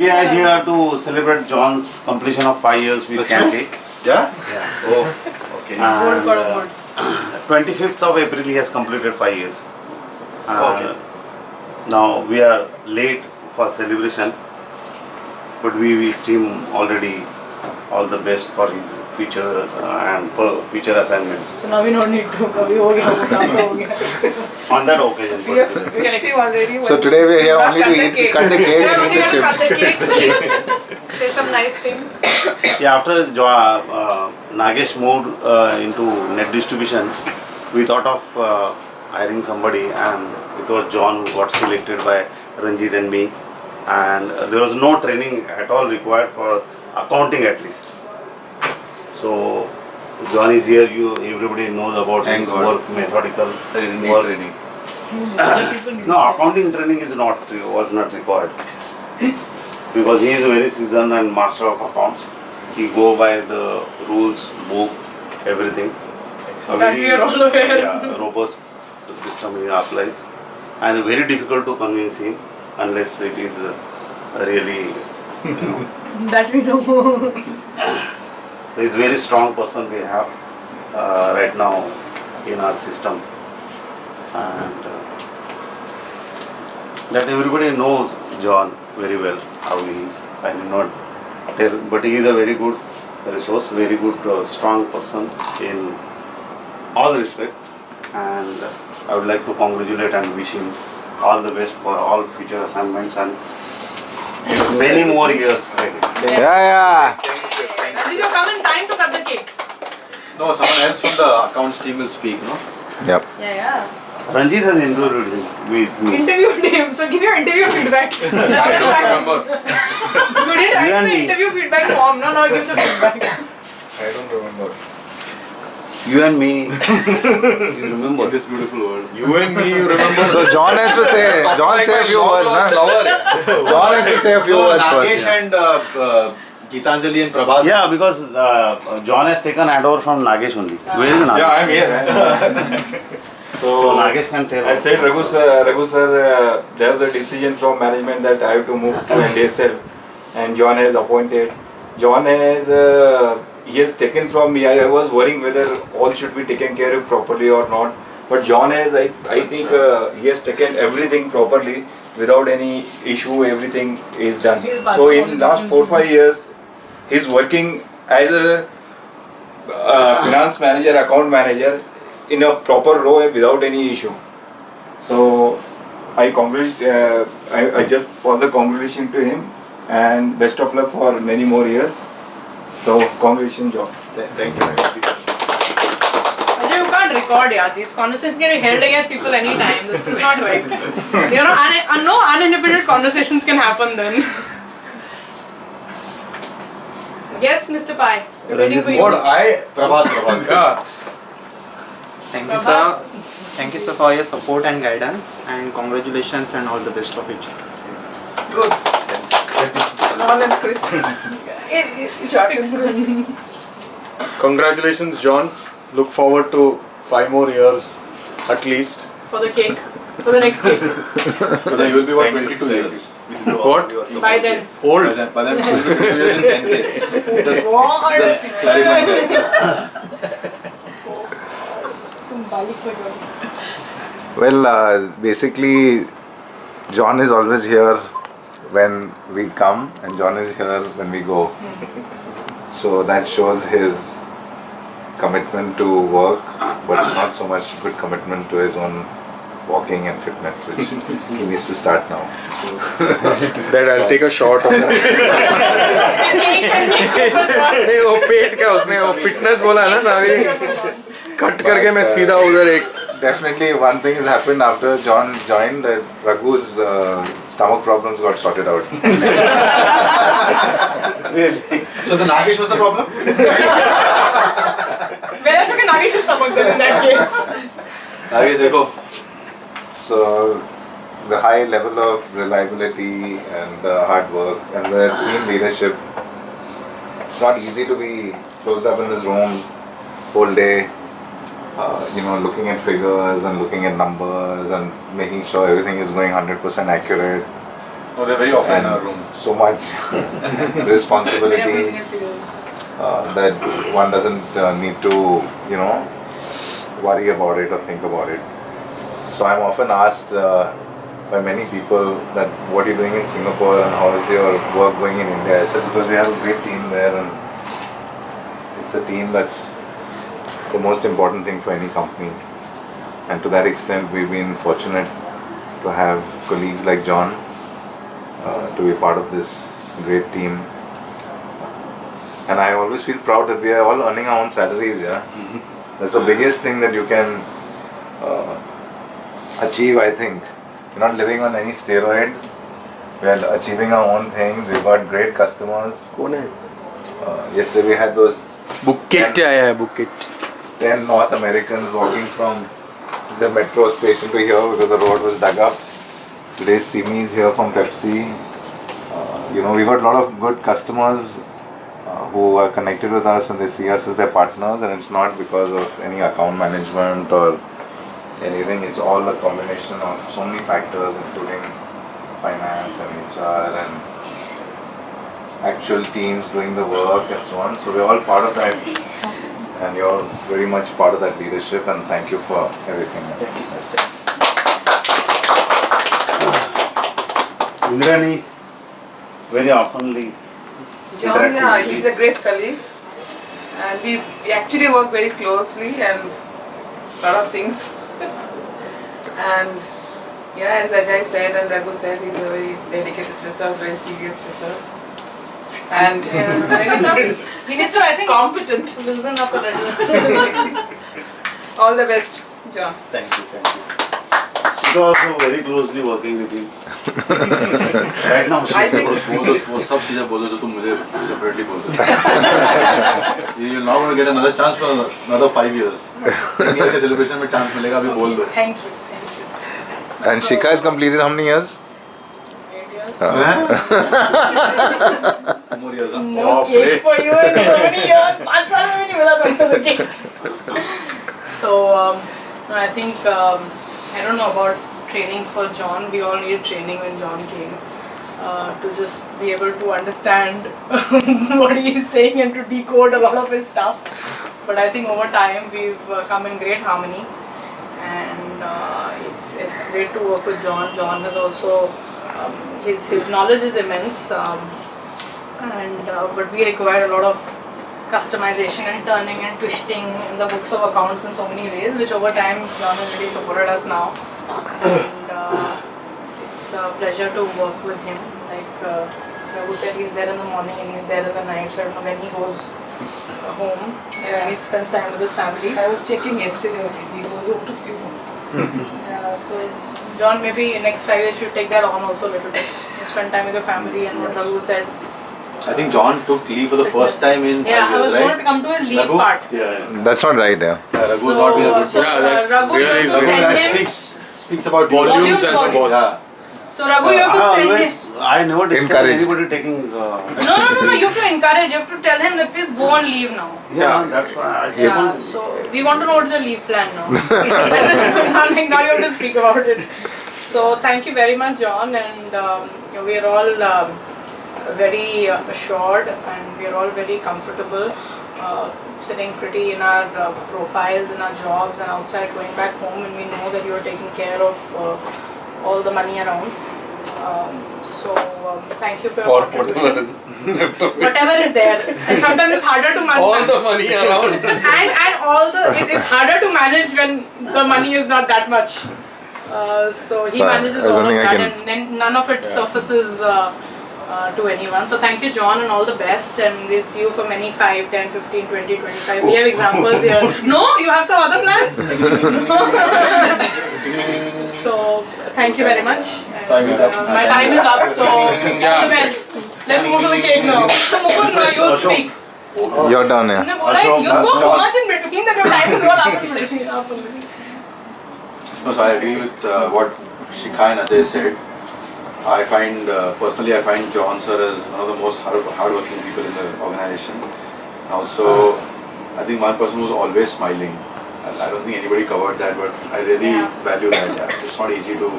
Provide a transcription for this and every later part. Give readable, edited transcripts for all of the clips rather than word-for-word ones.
We are here to celebrate John's completion of 5 years with Camp. Yeah? Yeah. Oh, okay. And, Got a board. 25th of April he has completed 5 years. Okay. Now we are late for celebration, but we wish him already all the best for his future and for future assignments. So now we don't need to. अभी हो गया, वो काम तो हो गया. On that occasion. We have actually already. So today we are here only to eat, cut the cake We are and only eat the going to cut chips. the cake. Say some nice things. Yeah, after Nagesh moved into net distribution, we thought of hiring somebody, and it was John who got selected by Ranjit and me, and there was no training at all required for accounting at least. So John is here. Everybody knows about Thank his God. work, methodical There is work. training. No, accounting training was not required because he is very seasoned and master of accounts. He go by the rules, book, everything. A That we are all aware. Yeah, robust system he applies, and very difficult to convince him unless it is really, you know. That we know. So he's a very strong person we have right now in our system, and that everybody knows John very well how he is. I will not tell, but he is a very good resource, very good strong person in all respect, and I would like to congratulate and wish him all the best for all future assignments and many more years. Yeah. Did you come in time to cut the cake? No, someone else from the accounts team will speak, no? Yep. Yeah. Ranjit has interviewed him with me. Interviewed him. So give your interview feedback. I don't remember. You didn't You write and the me. interview feedback form. No, now give the feedback. I don't remember. You and me, you remember? In this beautiful world. You and me, you remember? So John has to say, John say a few words, na? John has to say a few words Nagesh first. and Geetanjali and Prabhat. Yeah, because John has taken handover from Nagesh only. Where is Nagesh? Yeah, I'm here. So Nagesh can tell. I said Raghu sir, there's a decision from management that I have to move to NDSL, and John has appointed. John has he has taken from me. I was worrying whether all should be taken care of properly or not. But John has, I think he has taken everything properly without any issue. Everything is done. So in last 4-5 years, he's working as a finance manager, account manager in a proper role without any issue. So I just for the congratulations to him and best of luck for many more years. So congratulations, John. Thank you. Ajay, you can't record, yeah. These conversations can be held against people anytime. This is not right. You know, no uninhibited conversations can happen then. Yes, Mr. Pai. We're waiting for you. What Prabhat. Yeah. Thank you, sir. Thank you, sir, for your support and guidance, and congratulations and all the best of it. Good. John and Chris. Short and Chris. Congratulations, John. Look forward to 5 more years at least. For the cake. For the next cake. So then you will be what, 22 years? What? By then. Old. By then 22 years in 10K. Just clarify that. Well, basically, John is always here when we come, and John is here when we go. So that shows his commitment to work, but not so much good commitment to his own walking and fitness, which he needs to start now. That I'll take a shot of that. नहीं वो पेट का उसने वो fitness बोला ना अभी cut करके मैं सीधा उधर एक Definitely, one thing has happened after John joined, that Raghu's stomach problems got sorted out. So the Nagesh was the problem? Whereas you can Nagesh stomach then in that case. Nagesh, देखो. So, the high level of reliability and hard work and the team leadership, it's not easy to be closed up in this room whole day. Looking at figures and looking at numbers and making sure everything is going 100% accurate. No, they're very often in our room. So much responsibility that one doesn't need to, worry about it or think about it. So I'm often asked by many people that what are you doing in Singapore and how is your work going in India? I said because we have a great team there and it's a team that's the most important thing for any company. And to that extent we've been fortunate to have colleagues like John to be part of this great team. And I always feel proud that we are all earning our own salaries, yeah. That's the biggest thing that you can achieve, I think. We're not living on any steroids. We are achieving our own thing. We've got great customers. Yesterday we had those book kit से आया है book kit 10 North Americans walking from the metro station to here because the road was dug up. Today Simi is here from Pepsi. We got a lot of good customers who are connected with us and they see us as their partners, and it's not because of any account management or anything. It's all a combination of so many factors including finance and HR and actual teams doing the work and so on. So we're all part of that and you're very much part of that leadership, and thank you for everything. Thank you, sir. Indrani very oftenly John, interact yeah, with he's me. a great colleague, and we actually work very closely and a lot of things. And yeah, as Ajay said and Raghu said, he's a very dedicated resource, very serious resource, and He needs to, I think, competent. loosen up a little. All the best, John. Thank you. She's also very closely working with me. Right now I think वो सब चीजें बोल दो जो तुम मुझे separately बोल दो. You're not going to get another chance for another 5 years. 10 year के celebration में chance मिलेगा, अभी बोल दो. Thank you. And Shika has completed how many years? 8 years. More years, huh? No cake for you in so many years. 5 साल में भी नहीं मिला something से cake. So I think I don't know about training for John. We all needed training when John came to just be able to understand what he is saying and to decode a lot of his stuff. But I think over time we've come in great harmony, and it's great to work with John. John has also his knowledge is immense, but we require a lot of customization and turning and twisting in the books of accounts in so many ways, which over time John has really supported us now, and it's a pleasure to work with him. Like Raghu said, he's there in the morning and he's there in the night, so I don't know when he goes home, Yeah. he spends time with his family. I was checking yesterday only. He goes home to sleep. So John, maybe next 5 years you should take that on also a little bit. You spend time with your family, and what Raghu said. I think John took leave for the first time in 5 Yeah, I years, was right? going to come to his leave Raghu? part. Yeah. That's not right, yeah. Raghu has not been able to. Raghu, you have to Raghu send that him. speaks about Volumes as a boss. Yeah. So Raghu, you have to send him. I never discourage Encouraged. anybody taking. No. You have to encourage. You have to tell him that please go on leave now. Yeah, that's why I keep Yeah. on. So we want to know what's your leave plan now. Now you have to speak about it. So thank you very much, John, and we are all very assured, and we are all very comfortable sitting pretty in our profiles, in our jobs, and outside going back home, and we know that you are taking care of all the money around. Thank you for your contribution. Whatever is there, and sometimes it's harder to manage. all the money around and all the it's harder to manage when the money is not that much. So he So manages I don't all of think I that, can- and then none of it surfaces to anyone. So thank you, John, and all the best, and we'll see you for many 5, 10, 15, 20, 25. We have examples here. No, you have some other plans? So thank you very much. And, my time is up, so all the best. Let's move to the cake now. So Mukund, now you speak. Your turn, yeah. तुमने बोला है, you spoke so much in between that your time is all up. No, so I agree with what Shikha and Ajay said. I find, personally, I find John sir as one of the most hardworking people in the organization. Also, I think one person who's always smiling. I don't think anybody covered that, but I really value that. Yeah. It's not easy to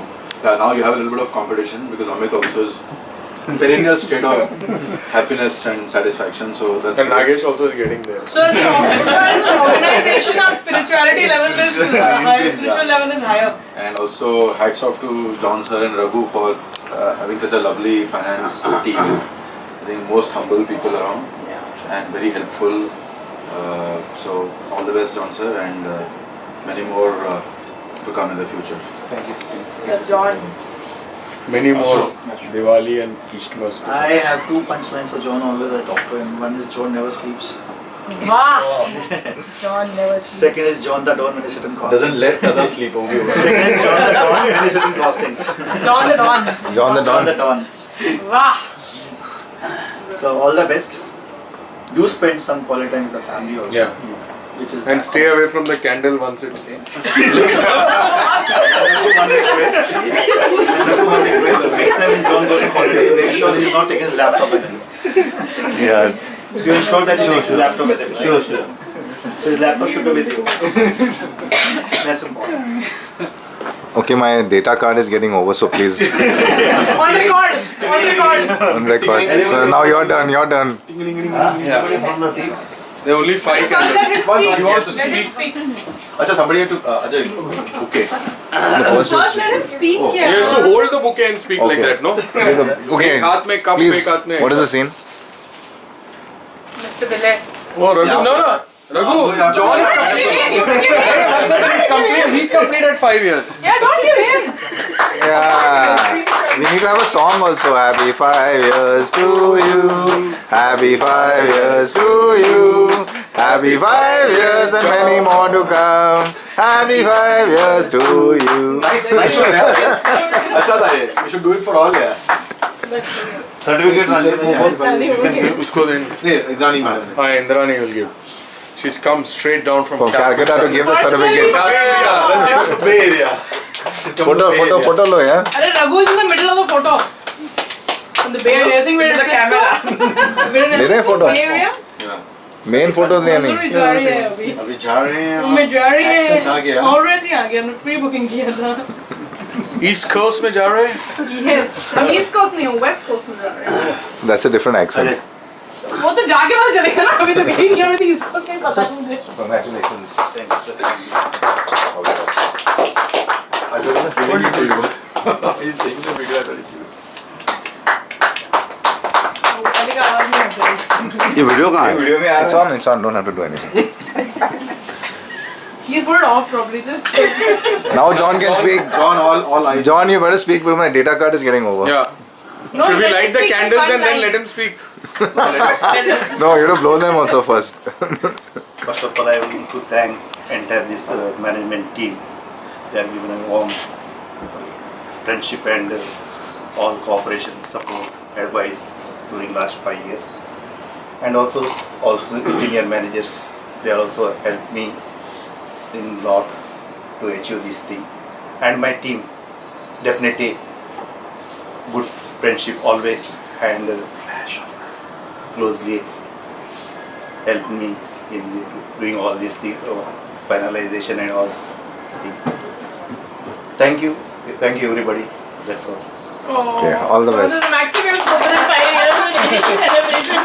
now you have a little bit of competition because Amit also is perennial state of happiness and satisfaction. So that's And great. Nagesh also is getting there. So as an organization, our spirituality level is higher. Spiritual level is higher. And also hats off to John sir and Raghu for having such a lovely finance team. I think most humble people around and very helpful. So all the best, John sir, and many more to come in the future. Thank you. Sir John. Many more Diwali and Christmas. I have two punchlines for John always I talk to him. One is John never sleeps. Wow. John never sleeps. Second is John the Don when he sit in costings. Doesn't let others sleep. Only Second is John the Don when he sit in costings. John the Don. John the John Don. the Don. Wow. So all the best. Do spend some quality time with the family also. Yeah. Which is And stay away from the candle once it's Next time when John goes on holiday, make sure he's not taking his laptop with him. Yeah. So you ensure that he takes his laptop with him. Right? Sure, sure. So his laptop should be with you. That's important. Okay, my data card is getting over, so please On record. On record. on record. So now you're done. You're done. there are only 5 First let him speak. He wants to Let him speak. Acha, somebody had to Ajay. Okay. First let him speak. Oh. He has to Yeah. hold the bouquet and speak like Okay. that, no? Okay. एक हाथ में cup, Please. एक हाथ में What is the scene? Mr. Bilay. Oh, Raghu, no. Raghu, John is complete. He's complete at 5 years. Yeah, don't give him. Yeah. We need to have a song also. Happy 5 years to you. Happy 5 years to you. Happy 5 years and many more to come. Happy 5 years to you. Nice one, yeah. Acha tha ye. We should do it for all, yeah. Certificate Ranjit. उसको दें. Nee, Idrani madam. हाँ, Indrani will give. She's come straight down from From Calcutta to give the certificate. Calcutta. Bay Area. Photo lo, yeah. Arey, Raghu is in the middle of a photo. On the Bay Area. I think we're in The Frisco. We're in ले रहे हैं photo? Bay Area. Main photo नहीं हम लोग जा रहे हैं अभी. अभी जा रहे हैं. मैं जा रही Access आ है. गया. Already आ गया. हमने प्री बुकिंग किया था. East Coast में जा रहे हैं? Yes. हम ईस्ट कोस्ट नहीं हूँ, वेस्ट कोस्ट में जा रहे हैं. That's a different accent. वो तो जाके पता चलेगा ना, अभी तो गई नहीं, अभी तो ईस्ट कोस्ट में पता नहीं मुझे. Congratulations. I don't know feeling it to you. He's taking the video. अभी का आवाज नहीं आता है. ये वीडियो कहाँ है? It's on. It's on. Don't have to do anything. He's put it off probably. Just check. Now John can speak. John, all eyes. John, you better speak because my data card is getting over. Yeah. No, Should we let him light the speak, it's candles fine and then line. let him speak? No, you have to blow them also first. First of all, I want to thank entire this management team. They have given a warm friendship and all cooperation, support, advice during last 5 years. And also senior managers, they also helped me in lot to achieve this thing. And my team, definitely good friendship always, and closely helped me in doing all these things, finalization and all. Thank you everybody. That's all. Oh. Okay, all the best. This is the maximum for the 5 years with any celebration.